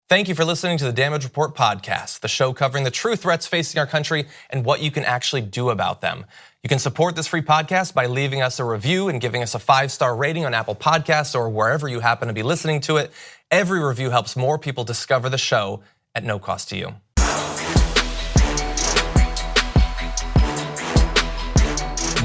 Thank you for listening to the Damage Report podcast, the show covering the true threats facing our country and what you can actually do about them. You can support this free podcast by leaving us a review and giving us a 5-star rating on Apple Podcasts or wherever you happen to be listening to it. Every review helps more people discover the show at no cost to you.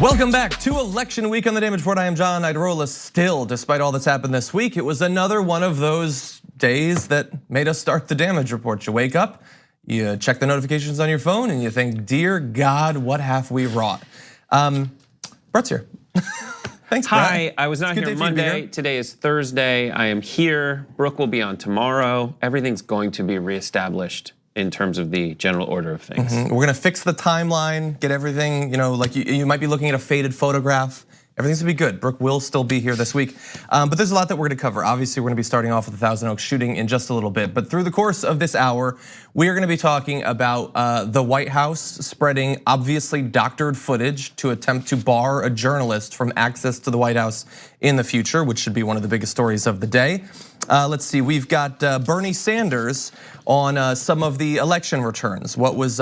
Welcome back to election week on the Damage Report. I am John Idarola. Still, despite all that's happened this week, it was another one of those days that made us start the Damage Report. You wake up, you check the notifications on your phone, and you think, dear God, what have we wrought? Brett's here. Thanks, Brett. Hi, I was not here Monday. Today is Thursday. I am here. Brooke will be on tomorrow. Everything's going to be reestablished in terms of the general order of things. We're gonna fix the timeline, get everything, like you might be looking at a faded photograph. Everything's gonna be good. Brooke will still be here this week. But there's a lot that we're gonna cover. Obviously, we're gonna be starting off with the Thousand Oaks shooting in just a little bit. But through the course of this hour, we are gonna be talking about the White House spreading obviously doctored footage to attempt to bar a journalist from access to the White House in the future, which should be one of the biggest stories of the day. Let's see, we've got Bernie Sanders on some of the election returns. What was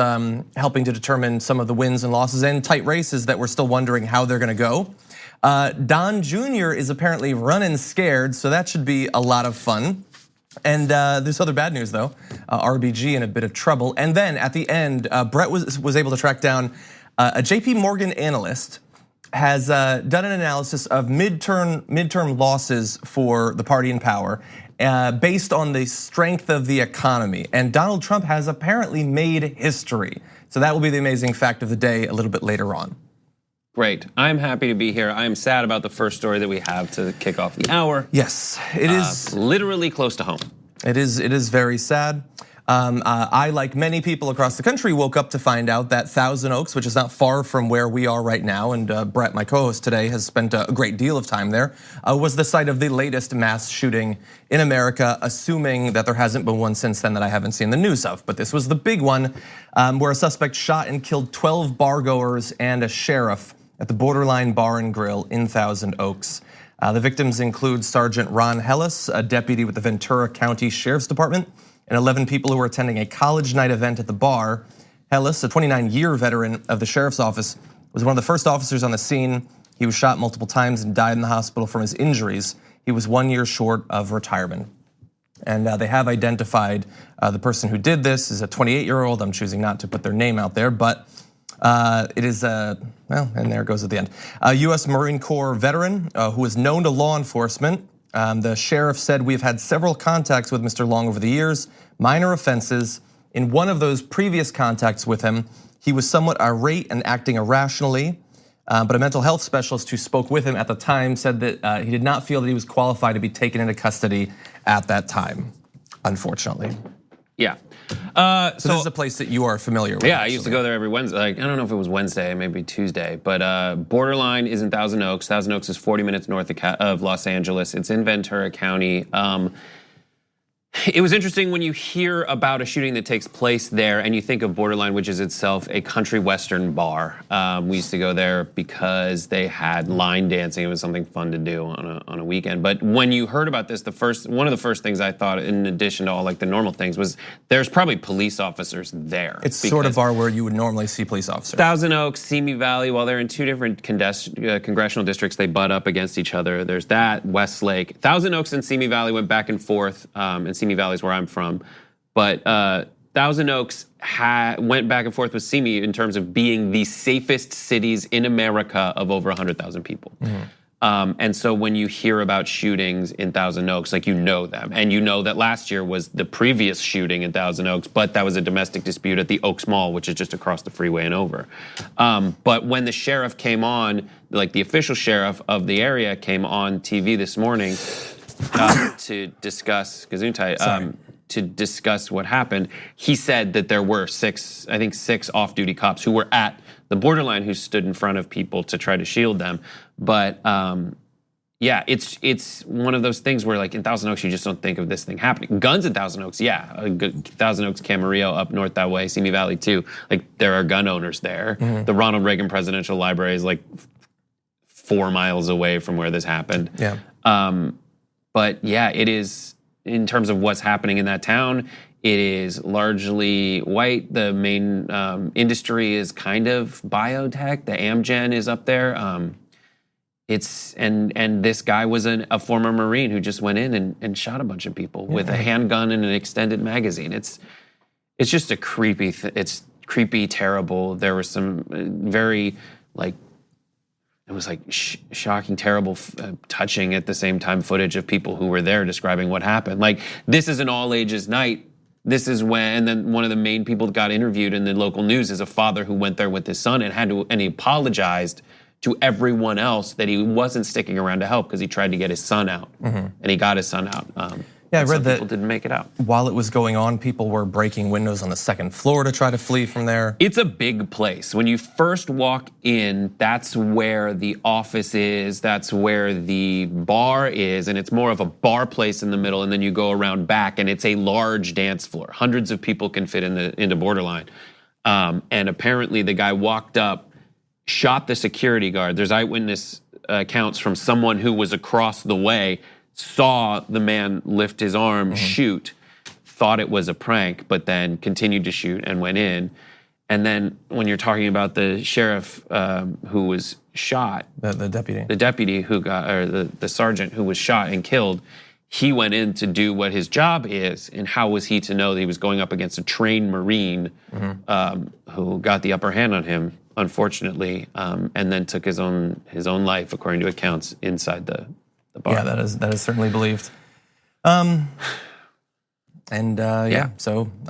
helping to determine some of the wins and losses and tight races that we're still wondering how they're gonna go. Don Jr. is apparently running scared, so that should be a lot of fun. And there's other bad news though. RBG in a bit of trouble. And then at the end, Brett was able to track down a JP Morgan analyst has done an analysis of midterm losses for the party in power based on the strength of the economy. And Donald Trump has apparently made history. So that will be the amazing fact of the day a little bit later on. Great, I'm happy to be here. I am sad about the first story that we have to kick off the hour. Yes, it is literally close to home. It is very sad. I, like many people across the country, woke up to find out that Thousand Oaks, which is not far from where we are right now, and Brett, my co-host today, has spent a great deal of time there, was the site of the latest mass shooting in America, assuming that there hasn't been one since then that I haven't seen the news of. But this was the big one, where a suspect shot and killed 12 bargoers and a sheriff at the Borderline Bar and Grill in Thousand Oaks. The victims include Sergeant Ron Hellis, a deputy with the Ventura County Sheriff's Department, and 11 people who were attending a college night event at the bar. Hellis, a 29-year veteran of the sheriff's office, was one of the first officers on the scene. He was shot multiple times and died in the hospital from his injuries. He was 1 year short of retirement. And they have identified the person who did this is a 28-year-old. I'm choosing not to put their name out there, but it is, well, and there it goes at the end. A US Marine Corps veteran who is known to law enforcement. The sheriff said, we've had several contacts with Mr. Long over the years, minor offenses. In one of those previous contacts with him, he was somewhat irate and acting irrationally. But a mental health specialist who spoke with him at the time said that he did not feel that he was qualified to be taken into custody at that time, unfortunately. Yeah. So this is a place that you are familiar with. Yeah, actually. I used to go there every Wednesday. Like, I don't know if it was Wednesday, maybe Tuesday, but Borderline is in Thousand Oaks. Thousand Oaks is 40 minutes north of Los Angeles. It's in Ventura County. It was interesting when you hear about a shooting that takes place there and you think of Borderline, which is itself a country western bar. We used to go there because they had line dancing. It was something fun to do on a weekend. But when you heard about this, one of the first things I thought, in addition to all like the normal things, was there's probably police officers there. It's sort of bar where you would normally see police officers. Thousand Oaks, Simi Valley, while they're in two different congressional districts, they butt up against each other. There's that, Westlake. Thousand Oaks and Simi Valley went back and forth, and Simi Valley is where I'm from, but Thousand Oaks went back and forth with Simi in terms of being the safest cities in America of over 100,000 people. And so when you hear about shootings in Thousand Oaks, like you know them, and you know that last year was the previous shooting in Thousand Oaks, but that was a domestic dispute at the Oaks Mall, which is just across the freeway and over. But when the sheriff came on, like the official sheriff of the area came on TV this morning to discuss to discuss what happened. He said that there were six off-duty cops who were at the Borderline who stood in front of people to try to shield them. But yeah, it's one of those things where like in Thousand Oaks you just don't think of this thing happening. Guns in Thousand Oaks, yeah, Thousand Oaks, Camarillo, up north that way, Simi Valley too. Like there are gun owners there. The Ronald Reagan Presidential Library is like 4 miles away from where this happened. Yeah. But yeah, it is in terms of what's happening in that town, it is largely white. The main industry is kind of biotech. The Amgen is up there. And this guy was a former Marine who just went in and shot a bunch of people with a handgun and an extended magazine. It's just a creepy. It's creepy, terrible. There was some very it was shocking, terrible, touching at the same time footage of people who were there describing what happened. Like, this is an all ages night. This is when, and then one of the main people that got interviewed in the local news is a father who went there with his son and he apologized to everyone else that he wasn't sticking around to help because he tried to get his son out, and he got his son out. I read that people didn't make it out. While it was going on, people were breaking windows on the second floor to try to flee from there. It's a big place. When you first walk in, that's where the office is, that's where the bar is, and it's more of a bar place in the middle, and then you go around back, and it's a large dance floor. Hundreds of people can fit into Borderline. And apparently the guy walked up, shot the security guard. There's eyewitness accounts from someone who was across the way, saw the man lift his arm, shoot, thought it was a prank, but then continued to shoot and went in. And then when you're talking about the sheriff who was shot, the deputy who got, or the sergeant who was shot and killed, he went in to do what his job is. And how was he to know that he was going up against a trained Marine who got the upper hand on him, unfortunately, and then took his own life, according to accounts, inside the bar. Yeah, that is certainly believed. So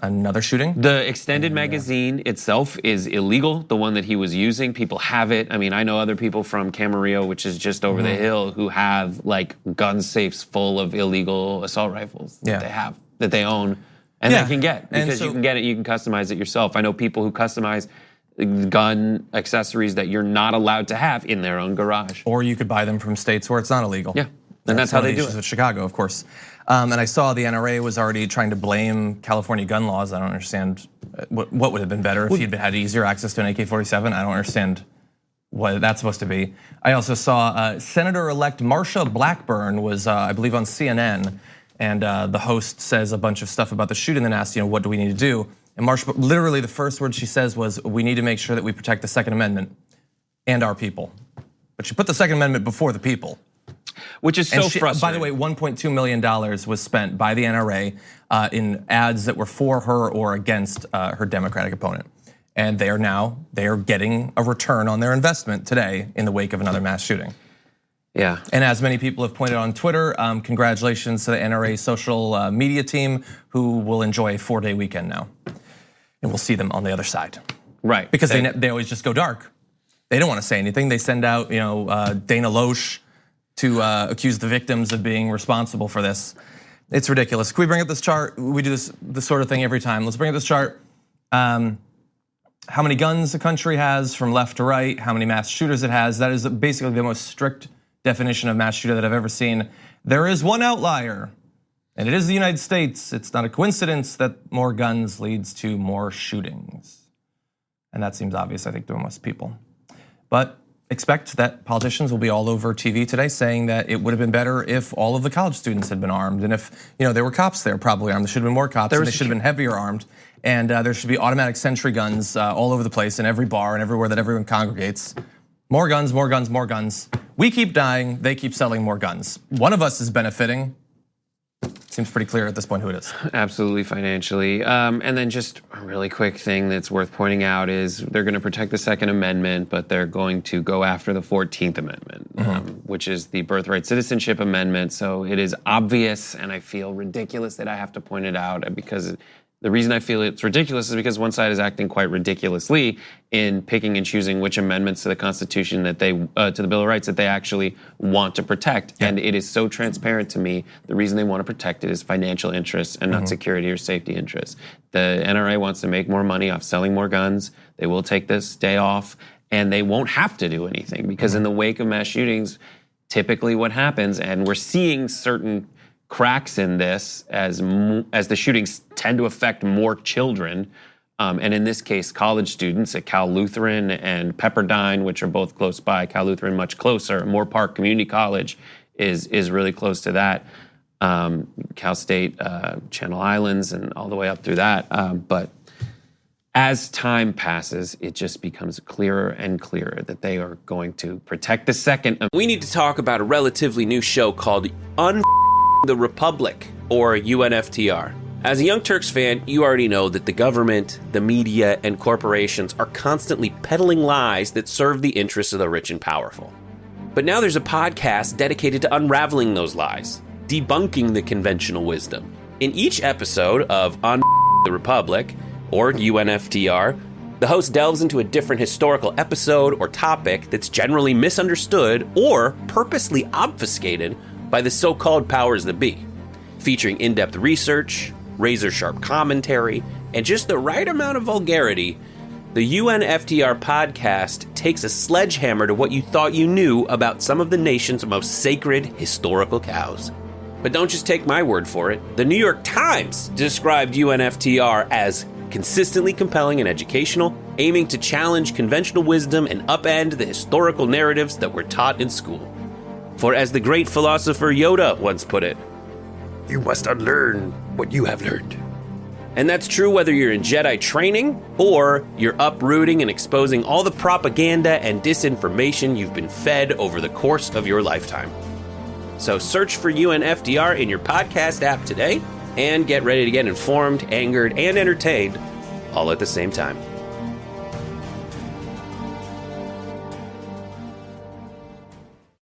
another shooting. The extended magazine itself is illegal. The one that he was using, people have it. I mean, I know other people from Camarillo, which is just over the hill, who have like gun safes full of illegal assault rifles that they own, and they can get, because you can get it, you can customize it yourself. I know people who customize gun accessories that you're not allowed to have in their own garage. Or you could buy them from states where it's not illegal. Yeah, and that's how they do it. With Chicago, of course. And I saw the NRA was already trying to blame California gun laws. I don't understand what would have been better if he'd had easier access to an AK-47. I don't understand what that's supposed to be. I also saw Senator-elect Marsha Blackburn was, I believe, on CNN, and the host says a bunch of stuff about the shooting, then asked, what do we need to do? And Marsha, literally the first word she says was, we need to make sure that we protect the Second Amendment and our people. But she put the Second Amendment before the people. Which is so frustrating. By the way, $1.2 million was spent by the NRA in ads that were for her or against her Democratic opponent. And they are getting a return on their investment today in the wake of another mass shooting. Yeah. And as many people have pointed on Twitter, congratulations to the NRA social media team, who will enjoy a 4-day weekend now. And we'll see them on the other side. Right. Because they always just go dark. They don't want to say anything. They send out Dana Loesch to accuse the victims of being responsible for this. It's ridiculous. Can we bring up this chart? We do this sort of thing every time. Let's bring up this chart. How many guns the country has from left to right, how many mass shooters it has. That is basically the most strict definition of mass shooter that I've ever seen. There is one outlier, and it is the United States. It's not a coincidence that more guns leads to more shootings. And that seems obvious, I think, to most people. But expect that politicians will be all over TV today saying that it would have been better if all of the college students had been armed, and if there were cops there probably armed. There should have been more cops, and they should have been heavier armed. And there should be automatic sentry guns all over the place, in every bar and everywhere that everyone congregates. More guns, more guns, more guns. We keep dying, they keep selling more guns. One of us is benefiting. Seems pretty clear at this point who it is. Absolutely, financially. And then just a really quick thing that's worth pointing out is they're going to protect the Second Amendment, but they're going to go after the 14th Amendment, which is the Birthright Citizenship Amendment. So it is obvious, and I feel ridiculous that I have to point it out, because the reason I feel it's ridiculous is because one side is acting quite ridiculously in picking and choosing which amendments to the Constitution that they, to the Bill of Rights, that they actually want to protect. Yeah. And it is so transparent to me. The reason they want to protect it is financial interests and not security or safety interests. The NRA wants to make more money off selling more guns. They will take this day off, and they won't have to do anything, because in the wake of mass shootings, typically what happens, and we're seeing certain cracks in this as the shootings tend to affect more children, and in this case, college students at Cal Lutheran and Pepperdine, which are both close by. Cal Lutheran much closer. Moore Park Community College is really close to that. Cal State, Channel Islands, and all the way up through that. But as time passes, it just becomes clearer and clearer that they are going to protect the Second Amendment. We need to talk about a relatively new show called the Republic, or UNFTR. As a Young Turks fan, you already know that the government, the media, and corporations are constantly peddling lies that serve the interests of the rich and powerful. But now there's a podcast dedicated to unraveling those lies, debunking the conventional wisdom. In each episode of the Republic, or UNFTR, the host delves into a different historical episode or topic that's generally misunderstood or purposely obfuscated by the so-called powers that be, featuring in-depth research, razor-sharp commentary, and just the right amount of vulgarity. The UNFTR podcast takes a sledgehammer to what you thought you knew about some of the nation's most sacred historical cows. But don't just take my word for it. The New York Times described UNFTR as consistently compelling and educational, aiming to challenge conventional wisdom and upend the historical narratives that were taught in school. For as the great philosopher Yoda once put it, "You must unlearn what you have learned." And that's true whether you're in Jedi training or you're uprooting and exposing all the propaganda and disinformation you've been fed over the course of your lifetime. So search for UNFTR in your podcast app today and get ready to get informed, angered, and entertained all at the same time.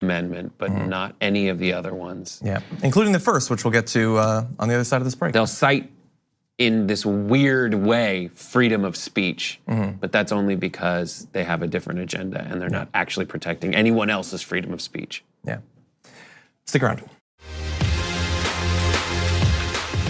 Amendment, but not any of the other ones. Yeah, including the first, which we'll get to on the other side of this break. They'll cite in this weird way freedom of speech, but that's only because they have a different agenda and they're not actually protecting anyone else's freedom of speech. Yeah. Stick around.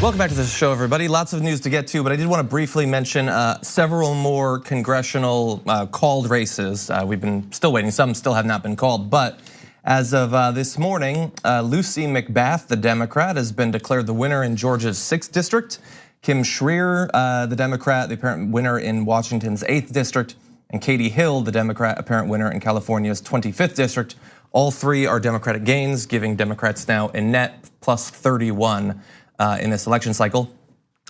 Welcome back to the show, everybody. Lots of news to get to, but I did want to briefly mention several more congressional called races. We've been still waiting. Some still have not been called, but as of this morning, Lucy McBath, the Democrat, has been declared the winner in Georgia's 6th district. Kim Schreier, the Democrat, the apparent winner in Washington's 8th district, and Katie Hill, the Democrat, apparent winner in California's 25th district. All three are Democratic gains, giving Democrats now a net plus 31 in this election cycle.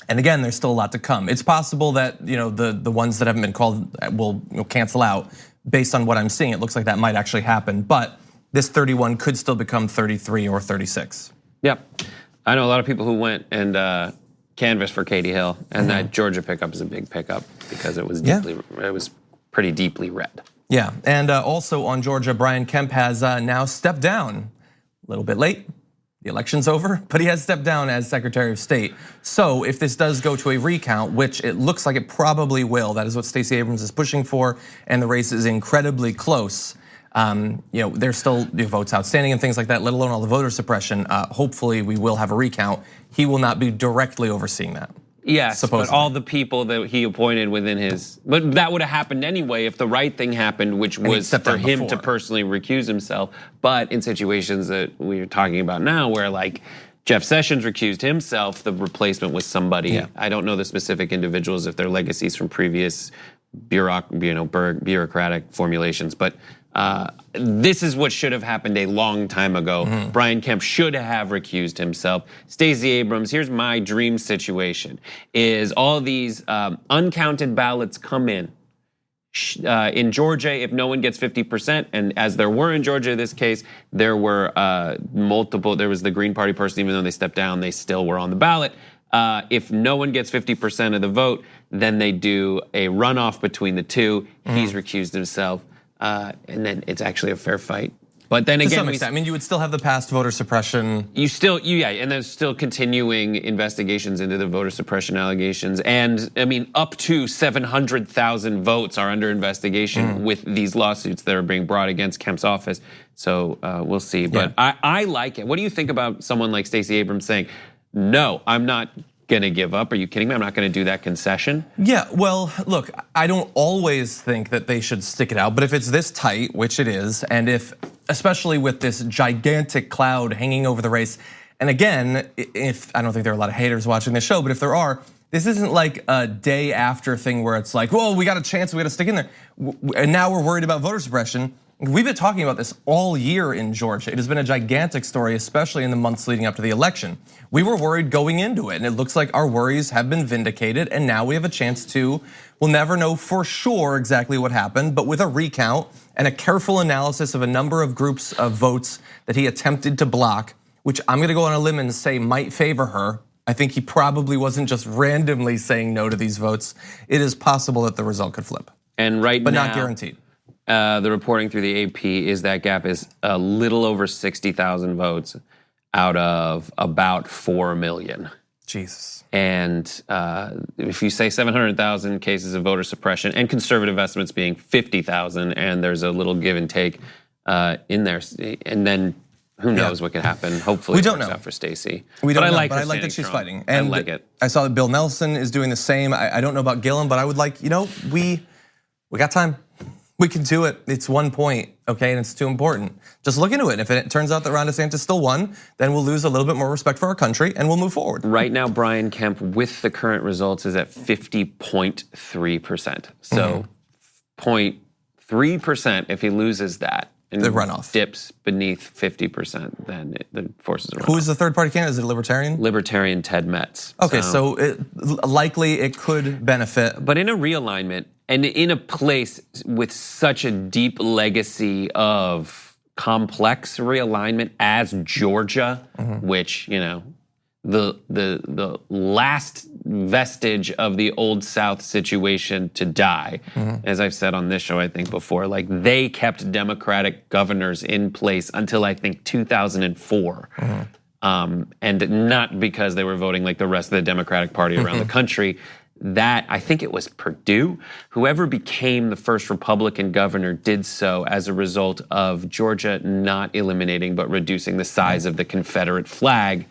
And again, there's still a lot to come. It's possible that the ones that haven't been called will cancel out. Based on what I'm seeing, it looks like that might actually happen. But this 31 could still become 33 or 36. Yep, I know a lot of people who went and canvassed for Katie Hill, and that Georgia pickup is a big pickup because it was pretty deeply red. Yeah, and also on Georgia, Brian Kemp has now stepped down. A little bit late. The election's over, but he has stepped down as Secretary of State. So if this does go to a recount, which it looks like it probably will, that is what Stacey Abrams is pushing for, and the race is incredibly close. There's still votes outstanding and things like that, let alone all the voter suppression. Hopefully we will have a recount. He will not be directly overseeing that. Yes, supposedly. But all the people that he appointed within his, but that would have happened anyway if the right thing happened, which was for him to personally recuse himself. But in situations that we're talking about now, where like Jeff Sessions recused himself, the replacement was somebody. Yeah. I don't know the specific individuals if they're legacies from previous bureaucratic formulations, but this is what should have happened a long time ago. Brian Kemp should have recused himself. Stacey Abrams, here's my dream situation, is all these uncounted ballots come in Georgia, if no one gets 50%, and as there were in Georgia in this case, there were multiple, there was the Green Party person, even though they stepped down, they still were on the ballot. If no one gets 50% of the vote, then they do a runoff between the two. He's recused himself. And then it's actually a fair fight. But then again, to some extent, I mean, you would still have the past voter suppression. And there's still continuing investigations into the voter suppression allegations. And I mean, up to 700,000 votes are under investigation with these lawsuits that are being brought against Kemp's office. So we'll see. But I like it. What do you think about someone like Stacey Abrams saying, no, I'm not gonna give up? Are you kidding me? I'm not gonna do that concession. Yeah, well, look, I don't always think that they should stick it out, but if it's this tight, which it is, and if, especially with this gigantic cloud hanging over the race, and again, if I don't think there are a lot of haters watching this show, but if there are, this isn't like a day after thing where it's like, whoa, we got a chance, we got to stick in there. And now we're worried about voter suppression. We've been talking about this all year in Georgia. It has been a gigantic story, especially in the months leading up to the election. We were worried going into it, and it looks like our worries have been vindicated, and now we have a chance to, we'll never know for sure exactly what happened, but with a recount and a careful analysis of a number of groups of votes that he attempted to block, which I'm gonna go on a limb and say might favor her. I think he probably wasn't just randomly saying no to these votes. It is possible that the result could flip. And right but now, not guaranteed. The reporting through the AP is that gap is a little over 60,000 votes out of about 4 million. Jesus. And if you say 700,000 cases of voter suppression and conservative estimates being 50,000, and there's a little give and take in there, and then who knows what could happen? Hopefully, we don't it works know out for Stacey. We don't know, but I like that she's fighting. And I like it. I saw that Bill Nelson is doing the same. I don't know about Gillum, but I would like, we got time. We can do it. It's 1 point, okay, and it's too important. Just look into it. If it turns out that Ron DeSantis still won, then we'll lose a little bit more respect for our country and we'll move forward. Right now, Brian Kemp, with the current results, is at 50.3%. So 0.3%, if he loses that, and the runoff dips beneath 50%, then the forces a runoff. Who is the third party candidate? Is it a libertarian? Libertarian Ted Metz. Okay, so likely it could benefit. But in a realignment, and in a place with such a deep legacy of complex realignment as Georgia, which, the last vestige of the old South situation to die, as I've said on this show, I think before, like they kept Democratic governors in place until I think 2004. And not because they were voting like the rest of the Democratic Party around the country. That, I think it was Perdue, whoever became the first Republican governor did so as a result of Georgia not eliminating but reducing the size of the Confederate flag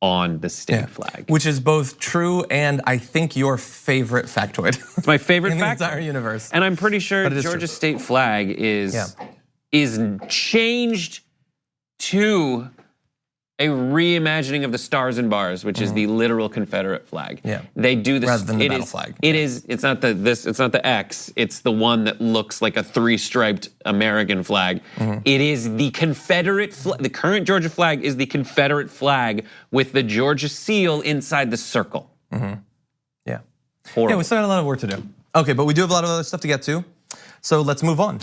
on the state flag. Which is both true and I think your favorite factoid. It's my favorite in the factoid. entire universe. And I'm pretty sure Georgia's state flag is changed to a reimagining of the stars and bars, which is the literal Confederate flag. Yeah. They do this rather than the battle flag. It's not the X, it's the one that looks like a 3-striped American flag. It is the Confederate flag. The current Georgia flag is the Confederate flag with the Georgia seal inside the circle. Yeah. Horrible. Yeah, we still got a lot of work to do. Okay, but we do have a lot of other stuff to get to. So let's move on.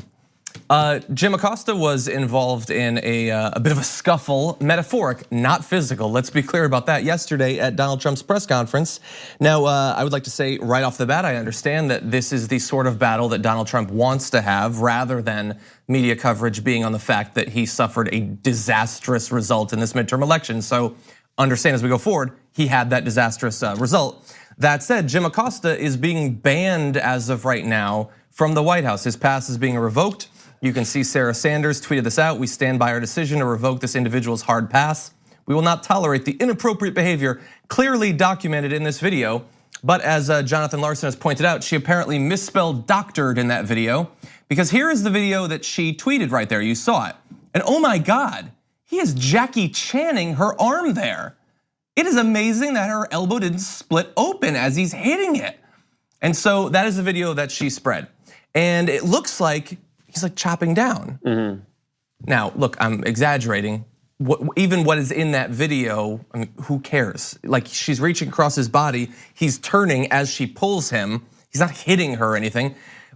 Jim Acosta was involved in a bit of a scuffle, metaphoric, not physical. Let's be clear about that yesterday at Donald Trump's press conference. Now, I would like to say right off the bat, I understand that this is the sort of battle that Donald Trump wants to have rather than media coverage being on the fact that he suffered a disastrous result in this midterm election. So understand as we go forward, he had that disastrous result. That said, Jim Acosta is being banned as of right now from the White House. His pass is being revoked. You can see Sarah Sanders tweeted this out. We stand by our decision to revoke this individual's hard pass. We will not tolerate the inappropriate behavior clearly documented in this video. But as Jonathan Larson has pointed out, she apparently misspelled doctored in that video, because here is the video that she tweeted right there. You saw it. And oh my God, he is Jackie Channing her arm there. It is amazing that her elbow didn't split open as he's hitting it. And so that is the video that she spread. And it looks like he's like chopping down. Now, look, I'm exaggerating. Even what is in that video, I mean, who cares? Like she's reaching across his body, he's turning as she pulls him. He's not hitting her or anything.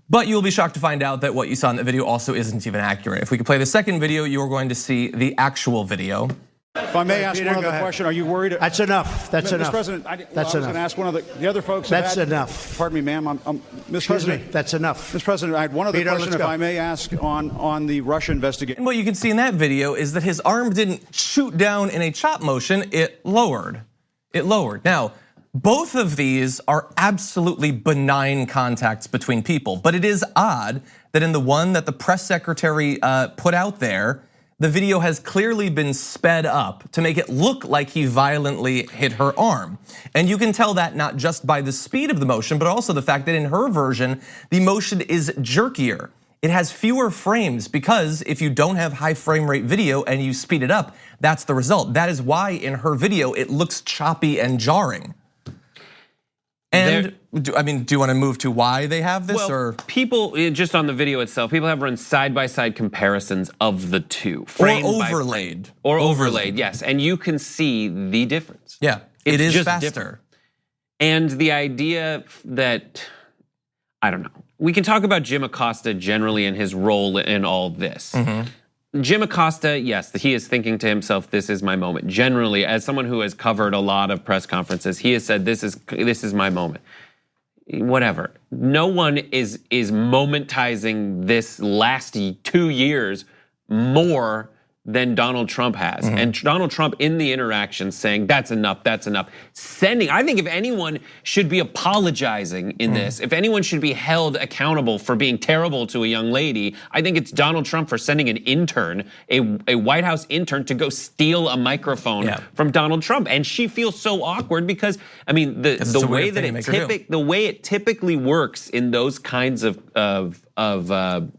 But you'll be shocked to find out that what you saw in the video also isn't even accurate. If we could play the second video, you are going to see the actual video. If I may ask one other question, are you worried? That's enough. That's enough. Mr. President, I was going to ask one of the other folks. That's enough. Pardon me, ma'am. Mr. President, that's enough. Mr. President, I had one other question, if I may ask, on the Russia investigation. And what you can see in that video is that his arm didn't shoot down in a chop motion, it lowered. It lowered. Now, both of these are absolutely benign contacts between people, but it is odd that in the one that the press secretary put out there, the video has clearly been sped up to make it look like he violently hit her arm. And you can tell that not just by the speed of the motion, but also the fact that in her version, the motion is jerkier. It has fewer frames because if you don't have high frame rate video and you speed it up, that's the result. That is why in her video, it looks choppy and jarring. And do you want to move to why they have this? Well, or people, just on the video itself, people have run side-by-side comparisons of the two. Or overlaid. Or overlaid, yes. And you can see the difference. Yeah, it is just faster. Different. And the idea that, I don't know. We can talk about Jim Acosta generally and his role in all this. Jim Acosta, yes, he is thinking to himself, this is my moment. Generally, as someone who has covered a lot of press conferences, he has said, this is my moment. Whatever. No one is momentizing this last 2 years more than Donald Trump has. And Donald Trump in the interaction saying, that's enough, that's enough. I think if anyone should be apologizing in this, if anyone should be held accountable for being terrible to a young lady, I think it's Donald Trump for sending an intern, a White House intern, to go steal a microphone from Donald Trump. And she feels so awkward because, I mean, the way it typically works in those kinds of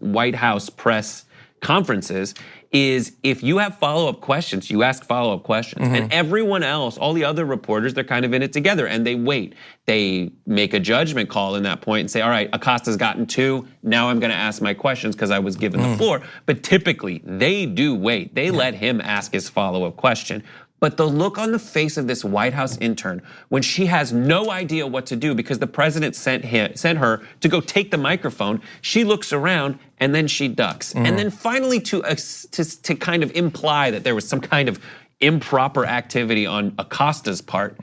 White House press conferences is if you have follow-up questions, you ask follow-up questions. And everyone else, all the other reporters, they're kind of in it together and they wait. They make a judgment call in that point and say, all right, Acosta's gotten 2, now I'm gonna ask my questions because I was given the floor. But typically, they do wait. They let him ask his follow-up question. But the look on the face of this White House intern when she has no idea what to do because the president sent her to go take the microphone, she looks around and then she ducks. And then finally to kind of imply that there was some kind of improper activity on Acosta's part.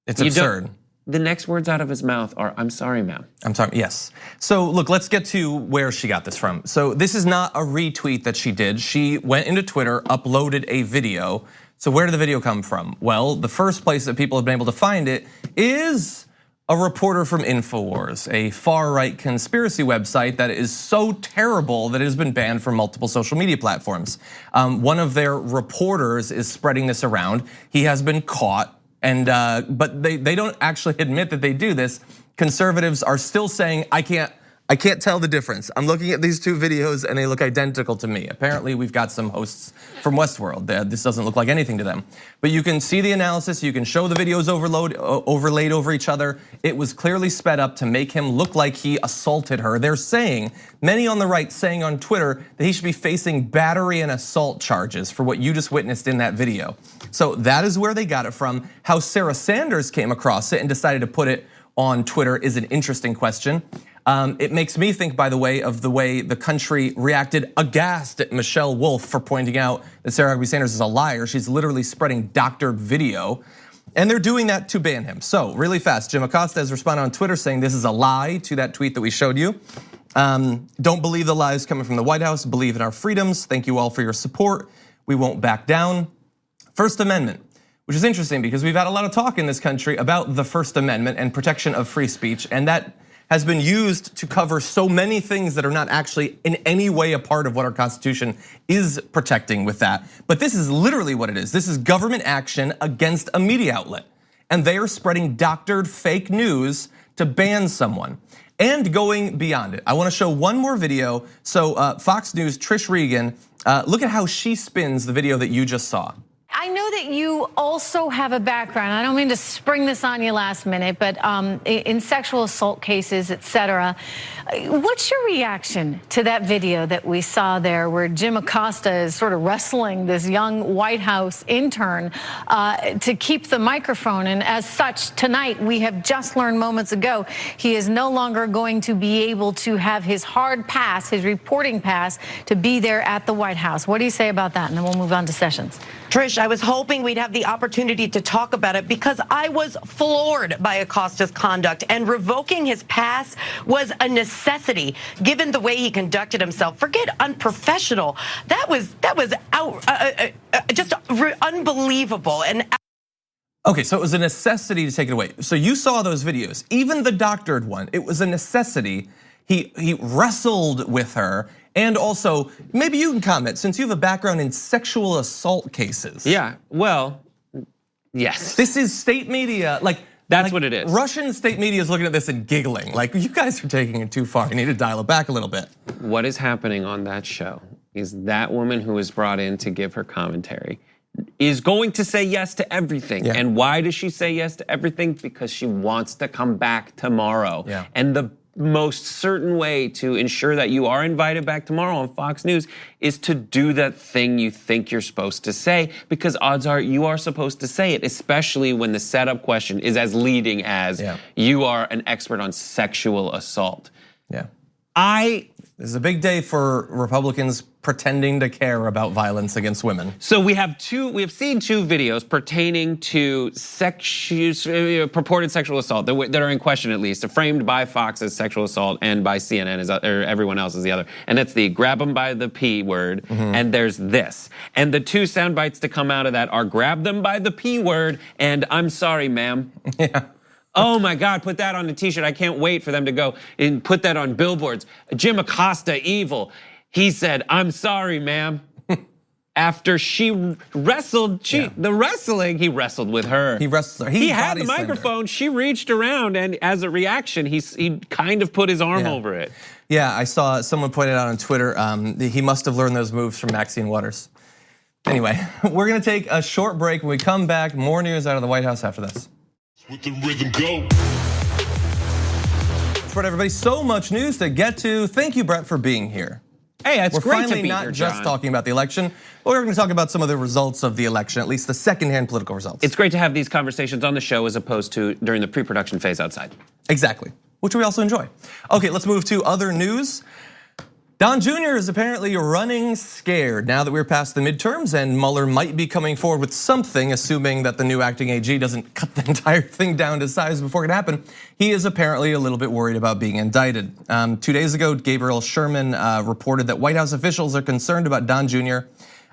It's absurd. The next words out of his mouth are, I'm sorry, ma'am. I'm sorry, yes. So look, let's get to where she got this from. So this is not a retweet that she did. She went into Twitter, uploaded a video. So where did the video come from? Well, the first place that people have been able to find it is a reporter from InfoWars, a far-right conspiracy website that is so terrible that it has been banned from multiple social media platforms. One of their reporters is spreading this around. He has been caught. But they don't actually admit that they do this. Conservatives are still saying, I can't tell the difference. I'm looking at these 2 videos and they look identical to me. Apparently we've got some hosts from Westworld. This doesn't look like anything to them. But you can see the analysis, you can show the videos overlaid over each other. It was clearly sped up to make him look like he assaulted her. They're saying, many on the right saying on Twitter that he should be facing battery and assault charges for what you just witnessed in that video. So that is where they got it from. How Sarah Sanders came across it and decided to put it on Twitter is an interesting question. It makes me think, by the way, of the way the country reacted aghast at Michelle Wolf for pointing out that Sarah Huckabee Sanders is a liar. She's literally spreading doctored video. And they're doing that to ban him. So really fast, Jim Acosta has responded on Twitter saying this is a lie to that tweet that we showed you. Don't believe the lies coming from the White House, believe in our freedoms. Thank you all for your support. We won't back down. First Amendment, which is interesting because we've had a lot of talk in this country about the First Amendment and protection of free speech, and that has been used to cover so many things that are not actually in any way a part of what our Constitution is protecting with that. But this is literally what it is. This is government action against a media outlet. And they are spreading doctored fake news to ban someone. And going beyond it, I wanna show one more video. So Fox News, Trish Regan, look at how she spins the video that you just saw. I know that you also have a background. I don't mean to spring this on you last minute, but in sexual assault cases, et cetera. What's your reaction to that video that we saw there where Jim Acosta is sort of wrestling this young White House intern to keep the microphone? And as such, tonight, we have just learned moments ago, he is no longer going to be able to have his hard pass, his reporting pass, to be there at the White House. What do you say about that? And then we'll move on to Sessions. Trish, I was hoping we'd have the opportunity to talk about it because I was floored by Acosta's conduct, and revoking his pass was a necessity given the way he conducted himself. Forget unprofessional. That was just unbelievable. And okay, so it was a necessity to take it away. So you saw those videos, even the doctored one, it was a necessity. He wrestled with her. And also, maybe you can comment, since you have a background in sexual assault cases. Yeah, well, yes. This is state media, that's what it is. Russian state media is looking at this and giggling. Like, you guys are taking it too far. You need to dial it back a little bit. What is happening on that show is that woman who was brought in to give her commentary is going to say yes to everything. Yeah. And why does she say yes to everything? Because she wants to come back tomorrow. Yeah. And the most certain way to ensure that you are invited back tomorrow on Fox News is to do that thing you think you're supposed to say, because odds are you are supposed to say it, especially when the setup question is as leading as you are an expert on sexual assault. Yeah. This is a big day for Republicans pretending to care about violence against women. So we have seen two videos pertaining to purported sexual assault that are in question, at least, framed by Fox as sexual assault and by CNN or everyone else as the other. And that's the grab them by the P word, and there's this. And the two sound bites to come out of that are grab them by the P word and I'm sorry, ma'am. Yeah. Oh my God, put that on a t-shirt. I can't wait for them to go and put that on billboards. Jim Acosta, evil. He said, I'm sorry, ma'am. After she wrestled, he wrestled with her. He wrestled her. He had the microphone, she reached around, and as a reaction, he kind of put his arm over it. Yeah, I saw someone pointed out on Twitter, he must have learned those moves from Maxine Waters. Anyway, we're gonna take a short break. When we come back, more news out of the White House after this. With the rhythm go. That's right, everybody. So much news to get to. Thank you, Brett, for being here. Hey, it's we're great finally to be not here, just John. talking about the election, but we're going to talk about some of the results of the election, at least the secondhand political results. It's great to have these conversations on the show as opposed to during the pre-production phase outside. Exactly, which we also enjoy. Okay, let's move to other news. Don Jr. is apparently running scared now that we're past the midterms and Mueller might be coming forward with something, assuming that the new acting AG doesn't cut the entire thing down to size before it can happen. He is apparently a little bit worried about being indicted. 2 days ago, Gabriel Sherman reported that White House officials are concerned about Don Jr.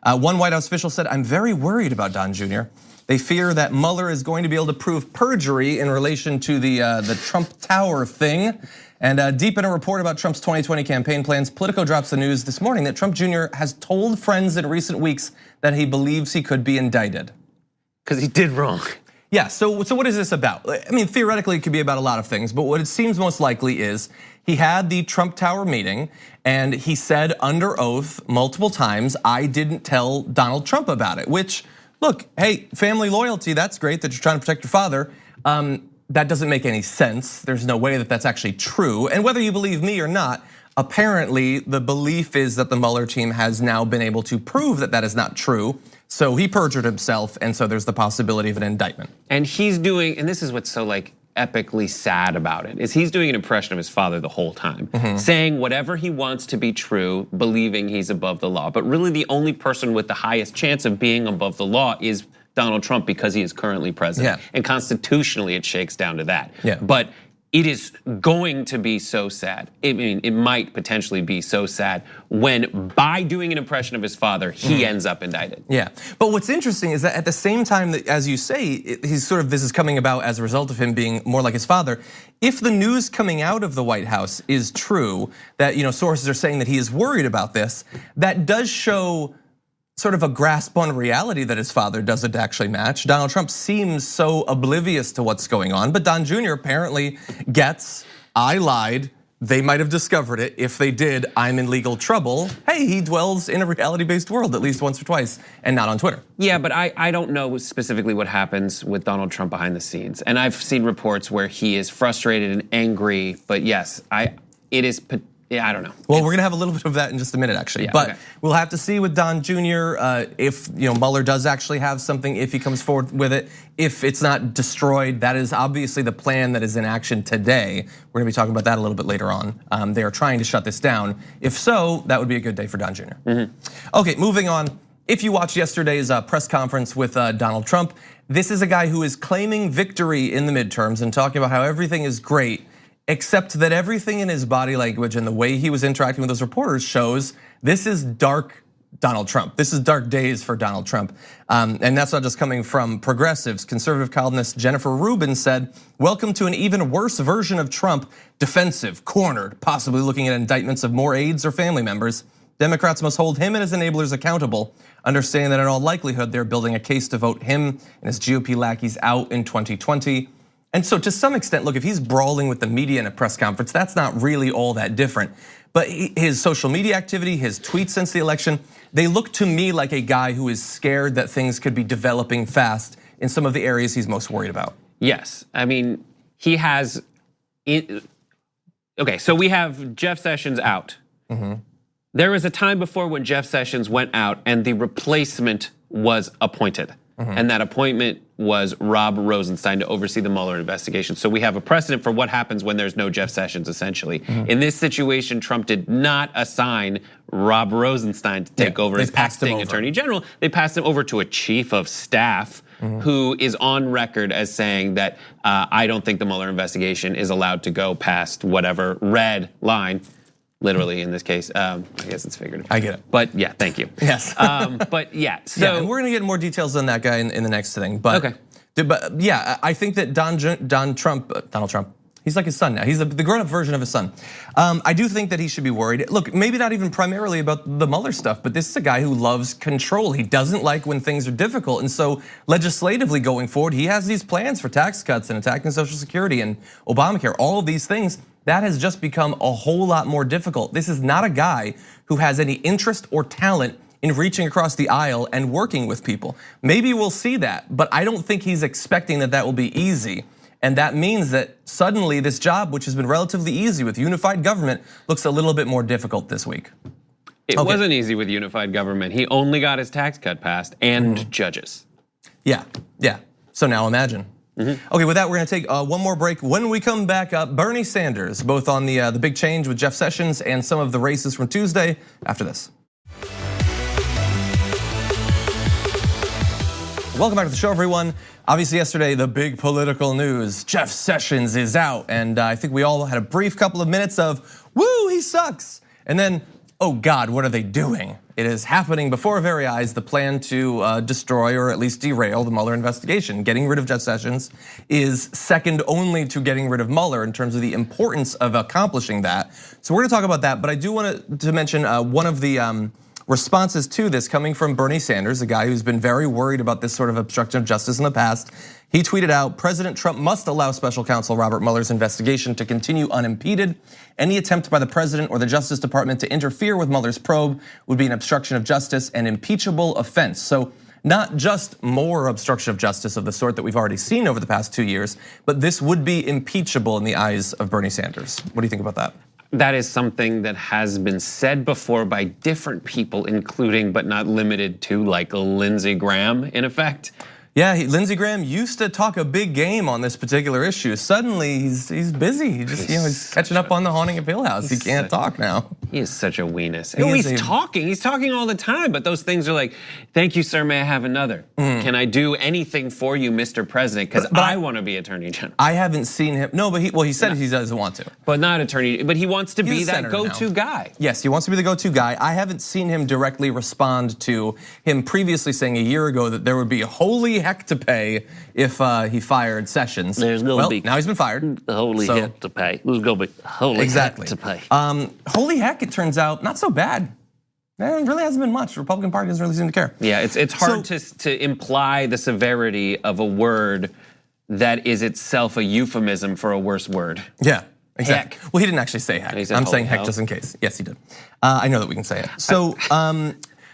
One White House official said, I'm very worried about Don Jr. They fear that Mueller is going to be able to prove perjury in relation to the Trump Tower thing. And deep in a report about Trump's 2020 campaign plans, Politico drops the news this morning that Trump Jr. has told friends in recent weeks that he believes he could be indicted. Because he did wrong. Yeah, so what is this about? I mean, theoretically, it could be about a lot of things, but what it seems most likely is he had the Trump Tower meeting and he said under oath multiple times, I didn't tell Donald Trump about it, which, look, hey, family loyalty, that's great that you're trying to protect your father. That doesn't make any sense. There's no way that that's actually true. And whether you believe me or not, apparently the belief is that the Mueller team has now been able to prove that that is not true. So he perjured himself, and so there's the possibility of an indictment. And he's doing, and this is what's so epically sad about it, is he's doing an impression of his father the whole time, saying whatever he wants to be true, believing he's above the law. But really the only person with the highest chance of being above the law is Donald Trump because he is currently president. And constitutionally it shakes down to that. But it is going to be so sad. I mean, it might potentially be so sad when by doing an impression of his father, he ends up indicted. Yeah, but what's interesting is that at the same time that, as you say, this is coming about as a result of him being more like his father. If the news coming out of the White House is true, that sources are saying that he is worried about this, that does show sort of a grasp on reality that his father doesn't actually match. Donald Trump seems so oblivious to what's going on, but Don Jr. apparently gets, I lied, they might have discovered it. If they did, I'm in legal trouble. Hey, he dwells in a reality-based world at least once or twice, and not on Twitter. Yeah, but I don't know specifically what happens with Donald Trump behind the scenes. And I've seen reports where he is frustrated and angry, but yes, I don't know. Well, we're gonna have a little bit of that in just a minute, actually. But we'll have to see with Don Jr. If Mueller does actually have something, if he comes forward with it. If it's not destroyed, that is obviously the plan that is in action today. We're gonna be talking about that a little bit later on. They are trying to shut this down. If so, that would be a good day for Don Jr. Okay, moving on. If you watched yesterday's press conference with Donald Trump, this is a guy who is claiming victory in the midterms and talking about how everything is great, except that everything in his body language and the way he was interacting with those reporters shows this is dark Donald Trump. This is dark days for Donald Trump. And that's not just coming from progressives. Conservative columnist Jennifer Rubin said, welcome to an even worse version of Trump, defensive, cornered, possibly looking at indictments of more aides or family members. Democrats must hold him and his enablers accountable, understanding that in all likelihood, they're building a case to vote him and his GOP lackeys out in 2020. And so to some extent, look, if he's brawling with the media in a press conference, that's not really all that different. But his social media activity, his tweets since the election, they look to me like a guy who is scared that things could be developing fast in some of the areas he's most worried about. Yes, I mean, he has, okay, so we have Jeff Sessions out. There was a time before when Jeff Sessions went out and the replacement was appointed. And that appointment was Rob Rosenstein to oversee the Mueller investigation. So we have a precedent for what happens when there's no Jeff Sessions, essentially. In this situation, Trump did not assign Rob Rosenstein to take over as acting attorney general. They passed him over to a chief of staff who is on record as saying that I don't think the Mueller investigation is allowed to go past whatever red line. Literally in this case, I guess it's figurative. I get it. But yeah, thank you. Yes. But yeah, so. Yeah, and we're gonna get more details on that guy in the next thing. But, okay. But yeah, I think that Donald Trump, he's like his son now. He's the grown-up version of his son. I do think that he should be worried. Look, maybe not even primarily about the Mueller stuff, but this is a guy who loves control. He doesn't like when things are difficult. And so legislatively going forward, he has these plans for tax cuts and attacking Social Security and Obamacare, all of these things. That has just become a whole lot more difficult. This is not a guy who has any interest or talent in reaching across the aisle and working with people. Maybe we'll see that, but I don't think he's expecting that will be easy. And that means that suddenly this job, which has been relatively easy with unified government, looks a little bit more difficult this week. It wasn't easy with unified government. He only got his tax cut passed and judges. Yeah. So now imagine. Okay, with that, we're gonna take one more break. When we come back, Bernie Sanders, both on the big change with Jeff Sessions and some of the races from Tuesday after this. Welcome back to the show, everyone. Obviously yesterday, the big political news, Jeff Sessions is out. And I think we all had a brief couple of minutes of, woo, he sucks. And then, oh God, what are they doing? It is happening before our very eyes, the plan to destroy or at least derail the Mueller investigation. Getting rid of Jeff Sessions is second only to getting rid of Mueller in terms of the importance of accomplishing that. So we're gonna talk about that, but I do want to mention one of the responses to this coming from Bernie Sanders, a guy who's been very worried about this sort of obstruction of justice in the past. He tweeted out, President Trump must allow special counsel Robert Mueller's investigation to continue unimpeded. Any attempt by the president or the Justice Department to interfere with Mueller's probe would be an obstruction of justice and impeachable offense. So not just more obstruction of justice of the sort that we've already seen over the past 2 years, but this would be impeachable in the eyes of Bernie Sanders. What do you think about that? That is something that has been said before by different people, including but not limited to like Lindsey Graham, in effect. Yeah, Lindsey Graham used to talk a big game on this particular issue. Suddenly, he's busy. He just, he's catching up on the Haunting of Hill House. He can't talk now. He is such a weenus. He's talking. He's talking all the time. But those things are like, "Thank you, sir. May I have another? Can I do anything for you, Mr. President? Because I want to be Attorney General." I haven't seen him. No, but he said he doesn't want to. But not attorney. But he wants to be that go-to guy. Yes, he wants to be the go-to guy. I haven't seen him directly respond to him previously saying a year ago that there would be a holy heck to pay if he fired Sessions. There's gonna be now he's been fired. Holy heck to pay. There's gonna be holy heck to pay. Holy heck, it turns out, not so bad. It really hasn't been much. The Republican Party doesn't really seem to care. Yeah, it's hard to imply the severity of a word that is itself a euphemism for a worse word. Yeah, exactly. Heck. Well, he didn't actually say heck. I'm saying heck just in case. Yes, he did. I know that we can say it. So,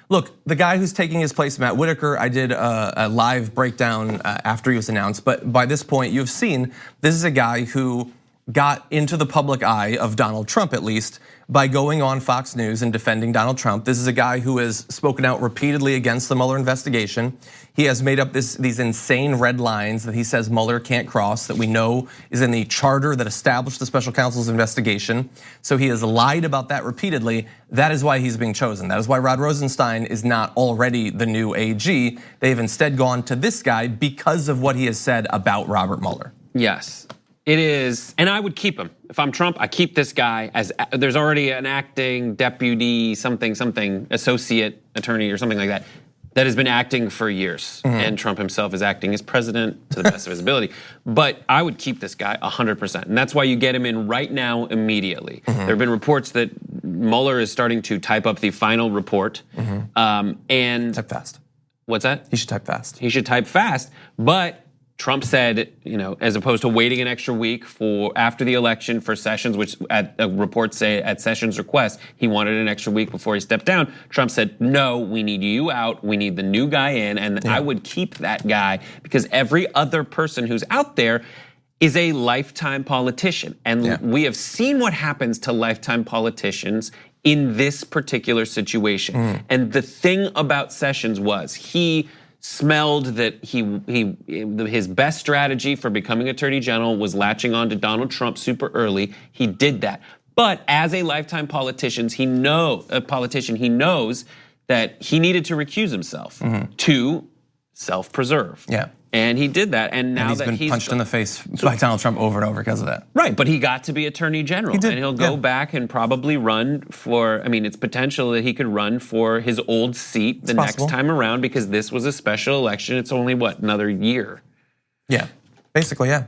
look, the guy who's taking his place, Matt Whitaker, I did a live breakdown after he was announced, but by this point you've seen this is a guy who got into the public eye of Donald Trump, at least, by going on Fox News and defending Donald Trump. This is a guy who has spoken out repeatedly against the Mueller investigation. He has made up these insane red lines that he says Mueller can't cross, that we know is in the charter that established the special counsel's investigation. So he has lied about that repeatedly. That is why he's being chosen. That is why Rod Rosenstein is not already the new AG. They've instead gone to this guy because of what he has said about Robert Mueller. Yes. It is, and I would keep him. If I'm Trump, I keep this guy as there's already an acting deputy something associate attorney or something like that has been acting for years. And Trump himself is acting as president to the best of his ability. But I would keep this guy 100%. And that's why you get him in right now immediately. There have been reports that Mueller is starting to type up the final report. And type fast. What's that? He should type fast. He should type fast, but Trump said, as opposed to waiting an extra week for after the election for Sessions, which reports say at Sessions' request, he wanted an extra week before he stepped down. Trump said, no, we need you out. We need the new guy in. And I would keep that guy because every other person who's out there is a lifetime politician. And we have seen what happens to lifetime politicians in this particular situation. And the thing about Sessions was he smelled that his best strategy for becoming Attorney General was latching on to Donald Trump super early. He did that. But as a lifetime politician, he knows that he needed to recuse himself to self-preserve. Yeah. And he did that, and now he's that been punched in the face by Donald Trump over and over because of that. Right, but he got to be Attorney General, He did, and he'll go back and probably run for. It's potential that he could run for his old seat the next time around because this was a special election. It's only another year. Yeah. Basically, yeah.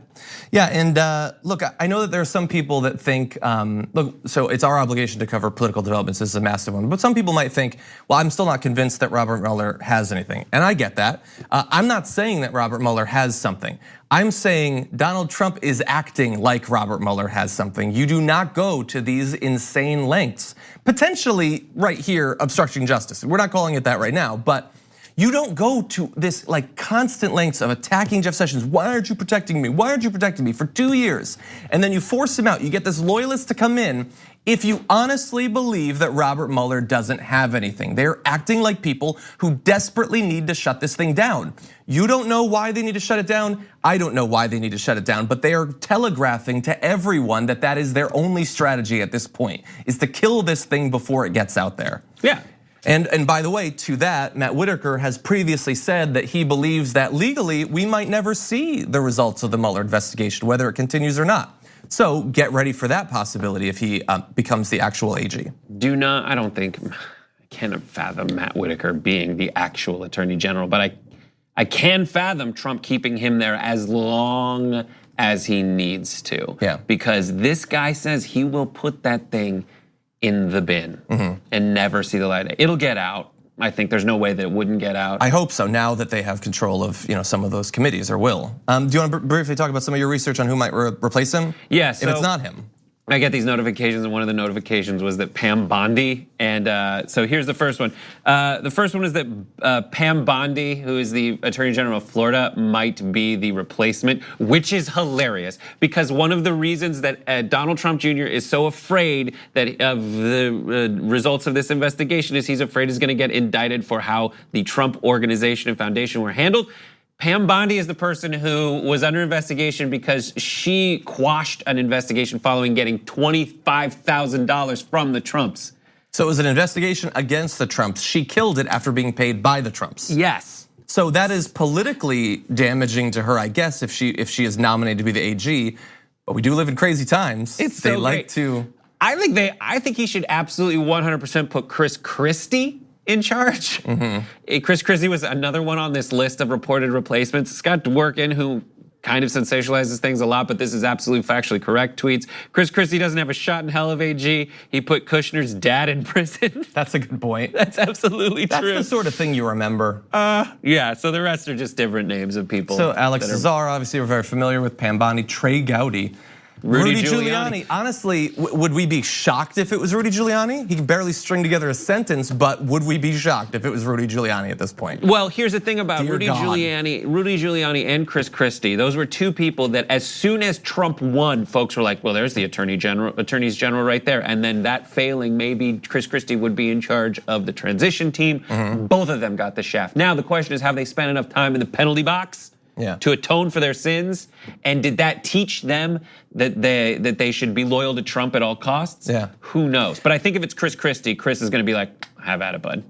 Yeah, and look, I know that there are some people that think, look, so it's our obligation to cover political developments. This is a massive one. But some people might think, well, I'm still not convinced that Robert Mueller has anything. And I get that. I'm not saying that Robert Mueller has something. I'm saying Donald Trump is acting like Robert Mueller has something. You do not go to these insane lengths. Potentially, right here, obstructing justice. We're not calling it that right now, but you don't go to this constant lengths of attacking Jeff Sessions. Why aren't you protecting me? Why aren't you protecting me for 2 years? And then you force him out. You get this loyalist to come in if you honestly believe that Robert Mueller doesn't have anything. They're acting like people who desperately need to shut this thing down. You don't know why they need to shut it down. I don't know why they need to shut it down, but they are telegraphing to everyone that that is their only strategy at this point, is to kill this thing before it gets out there. Yeah. And by the way, to that, Matt Whitaker has previously said that he believes that legally we might never see the results of the Mueller investigation, whether it continues or not. So get ready for that possibility if he becomes the actual AG. I don't think, I can't fathom Matt Whitaker being the actual Attorney General, but I can fathom Trump keeping him there as long as he needs to. Yeah. Because this guy says he will put that thing in the bin and never see the light. It'll get out. I think there's no way that it wouldn't get out. I hope so, now that they have control of some of those committees, or will. Do you want to briefly talk about some of your research on who might replace him? Yeah, if it's not him. I get these notifications, and one of the notifications was that Pam Bondi, and so here's the first one. The first one is that Pam Bondi, who is the Attorney General of Florida, might be the replacement, which is hilarious because one of the reasons that Donald Trump Jr. is so afraid that of the results of this investigation is he's afraid he's going to get indicted for how the Trump organization and foundation were handled. Pam Bondi is the person who was under investigation because she quashed an investigation following getting $25,000 from the Trumps. So it was an investigation against the Trumps. She killed it after being paid by the Trumps. Yes. So that is politically damaging to her, I guess, if she is nominated to be the AG. But we do live in crazy times. They like to. I think he should absolutely 100% put Chris Christie in charge. Chris Christie was another one on this list of reported replacements. Scott Dworkin, who kind of sensationalizes things a lot, but this is absolutely factually correct, tweets, Chris Christie doesn't have a shot in hell of AG. He put Kushner's dad in prison. That's a good point. That's absolutely true. That's the sort of thing you remember. Yeah, so the rest are just different names of people. So Alex Azar, obviously we're very familiar with. Pam Bondi, Trey Gowdy. Rudy Giuliani. Honestly, would we be shocked if it was Rudy Giuliani? He can barely string together a sentence, but would we be shocked if it was Rudy Giuliani at this point? Well, here's the thing about Rudy Giuliani and Chris Christie. Those were two people that as soon as Trump won, folks were like, well, there's the attorneys general right there. And then that failing, maybe Chris Christie would be in charge of the transition team. Both of them got the shaft. Now the question is, have they spent enough time in the penalty box to atone for their sins? And did that teach them that they should be loyal to Trump at all costs? Yeah. Who knows? But I think if it's Chris Christie, Chris is going to be like, have at it, bud.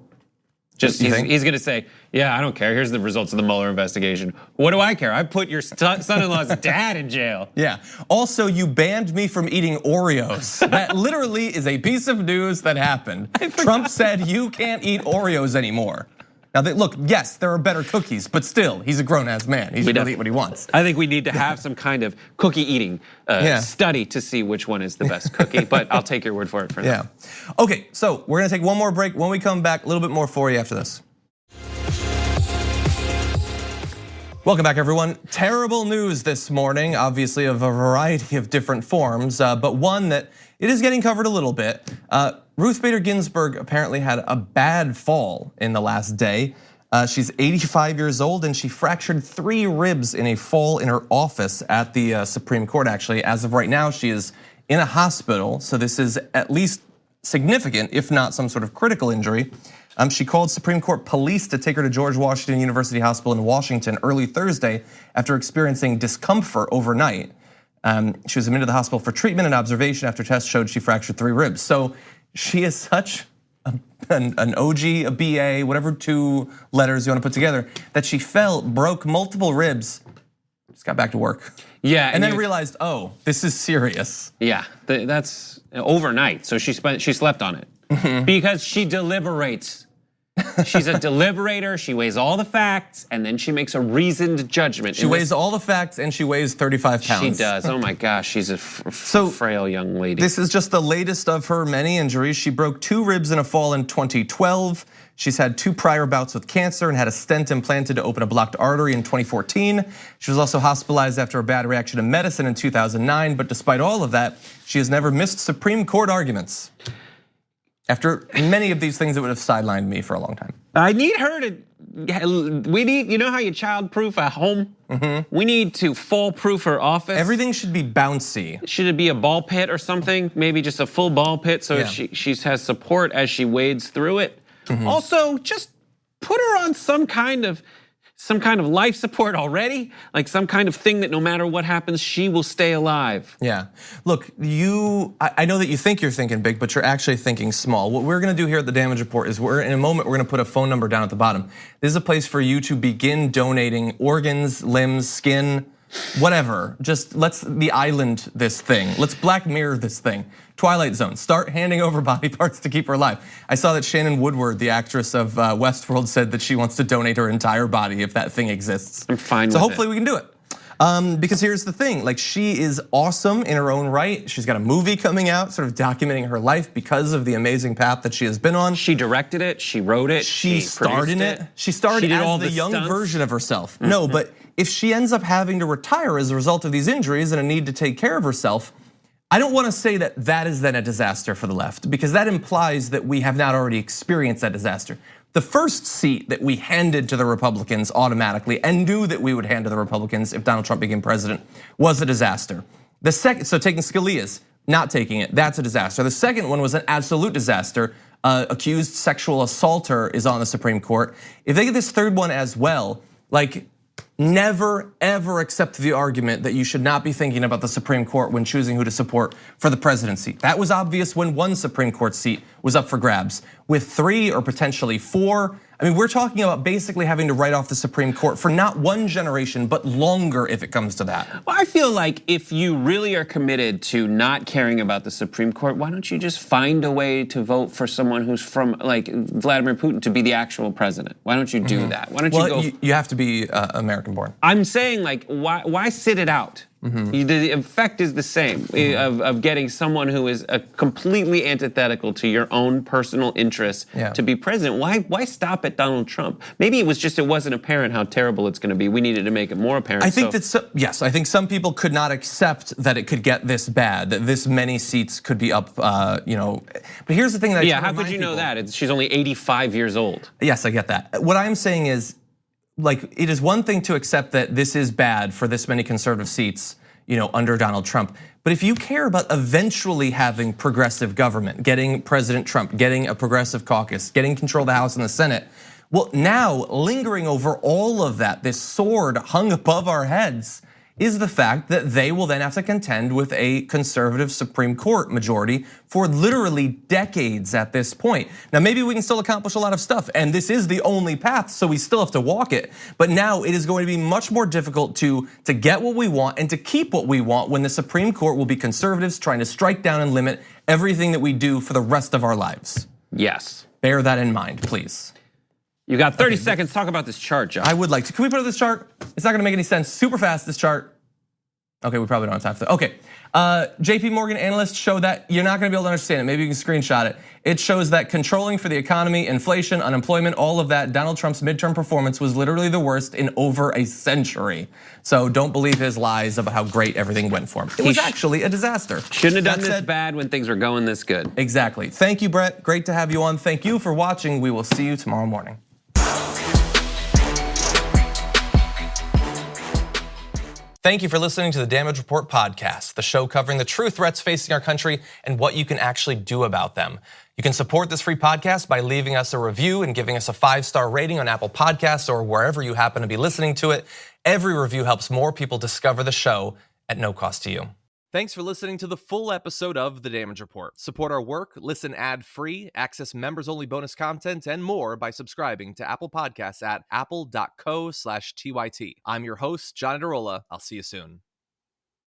He's going to say, yeah, I don't care. Here's the results of the Mueller investigation. What do I care? I put your son-in-law's dad in jail. Yeah. Also, you banned me from eating Oreos. That literally is a piece of news that happened. Trump said you can't eat Oreos anymore. Now, look, yes, there are better cookies, but still, he's a grown-ass man. He should eat what he wants. I think we need to have some kind of cookie eating study to see which one is the best cookie, but I'll take your word for it for now. Yeah. Okay, so we're gonna take one more break. When we come back, a little bit more for you after this. Welcome back, everyone. Terrible news this morning, obviously of a variety of different forms, but one that it is getting covered a little bit. Ruth Bader Ginsburg apparently had a bad fall in the last day. She's 85 years old and she fractured 3 ribs in a fall in her office at the Supreme Court, actually. As of right now, she is in a hospital, so this is at least significant, if not some sort of critical injury. She called Supreme Court police to take her to George Washington University Hospital in Washington early Thursday after experiencing discomfort overnight. She was admitted to the hospital for treatment and observation after tests showed she fractured 3 ribs. So she is such an OG, a BA, whatever 2 letters you want to put together, that she fell, broke multiple ribs, just got back to work. Yeah, and then realized, oh, this is serious. Yeah, that's overnight. So she slept on it because she deliberates. She's a deliberator. She weighs all the facts and then she makes a reasoned judgment. She weighs all the facts and she weighs 35 pounds. She does. Oh my gosh, she's a frail young lady. This is just the latest of her many injuries. She broke 2 ribs in a fall in 2012. She's had 2 prior bouts with cancer and had a stent implanted to open a blocked artery in 2014. She was also hospitalized after a bad reaction to medicine in 2009. But despite all of that, she has never missed Supreme Court arguments. After many of these things that would have sidelined me for a long time. I need her to, we need, you know how you child-proof a home? We need to fall-proof her office. Everything should be bouncy. Should it be a ball pit or something? Maybe just a full ball pit so she has support as she wades through it. Also, just put her on some kind of life support already, like some kind of thing that no matter what happens, she will stay alive. Yeah, look, I know that you think you're thinking big, but you're actually thinking small. What we're gonna do here at the Damage Report is in a moment, we're gonna put a phone number down at the bottom. This is a place for you to begin donating organs, limbs, skin, whatever. Just let's the island this thing. Let's Black Mirror this thing. Twilight Zone, start handing over body parts to keep her alive. I saw that Shannon Woodward, the actress of Westworld, said that she wants to donate her entire body if that thing exists. I'm fine with it. So hopefully we can do it. Because here's the thing, like she is awesome in her own right. She's got a movie coming out sort of documenting her life because of the amazing path that she has been on. She directed it, she wrote it, she starred in it. She starred as the young version of herself. No, but if she ends up having to retire as a result of these injuries and a need to take care of herself, I don't want to say that that is then a disaster for the left, because that implies that we have not already experienced that disaster. The first seat that we handed to the Republicans automatically and knew that we would hand to the Republicans if Donald Trump became president was a disaster. The second, so taking Scalia's, not taking it, that's a disaster. The second one was an absolute disaster. Accused sexual assaulter is on the Supreme Court. If they get this third one as well, like, never ever accept the argument that you should not be thinking about the Supreme Court when choosing who to support for the presidency. That was obvious when 1 Supreme Court seat was up for grabs. With 3 or potentially 4, I mean, we're talking about basically having to write off the Supreme Court for not 1 generation, but longer if it comes to that. Well, I feel like if you really are committed to not caring about the Supreme Court, why don't you just find a way to vote for someone who's from, like Vladimir Putin, to be the actual president? Why don't you do that? Why don't you go? You have to be American born. I'm saying, like, why sit it out? The effect is the same of getting someone who is completely antithetical to your own personal interests to be president. Why stop at Donald Trump? Maybe it wasn't apparent how terrible it's going to be. We needed to make it more apparent. I think yes, I think some people could not accept that it could get this bad, that this many seats could be up, But here's the thing that how could you know that? She's only 85 years old. Yes, I get that. What I'm saying is, like, it is one thing to accept that this is bad for this many conservative seats, under Donald Trump. But if you care about eventually having progressive government, getting President Trump, getting a progressive caucus, getting control of the House and the Senate, well, now lingering over all of that, this sword hung above our heads, is the fact that they will then have to contend with a conservative Supreme Court majority for literally decades at this point. Now, maybe we can still accomplish a lot of stuff, and this is the only path, so we still have to walk it. But now it is going to be much more difficult to get what we want and to keep what we want when the Supreme Court will be conservatives trying to strike down and limit everything that we do for the rest of our lives. Yes. Bear that in mind, please. You got 30 seconds, talk about this chart, John. I would like to. Can we put up this chart? It's not gonna make any sense. Super fast, this chart. Okay, we probably don't have time for that. Okay, JP Morgan analysts show that you're not gonna be able to understand it. Maybe you can screenshot it. It shows that controlling for the economy, inflation, unemployment, all of that, Donald Trump's midterm performance was literally the worst in over a century. So don't believe his lies about how great everything went for him. It was actually a disaster. Shouldn't have done this bad when things were going this good. Exactly. Thank you, Brett. Great to have you on. Thank you for watching. We will see you tomorrow morning. Thank you for listening to the Damage Report podcast, the show covering the true threats facing our country and what you can actually do about them. You can support this free podcast by leaving us a review and giving us a 5-star rating on Apple Podcasts or wherever you happen to be listening to it. Every review helps more people discover the show at no cost to you. Thanks for listening to the full episode of The Damage Report. Support our work, listen ad-free, access members-only bonus content, and more by subscribing to Apple Podcasts at apple.co/TYT. I'm your host, John Adarola. I'll see you soon.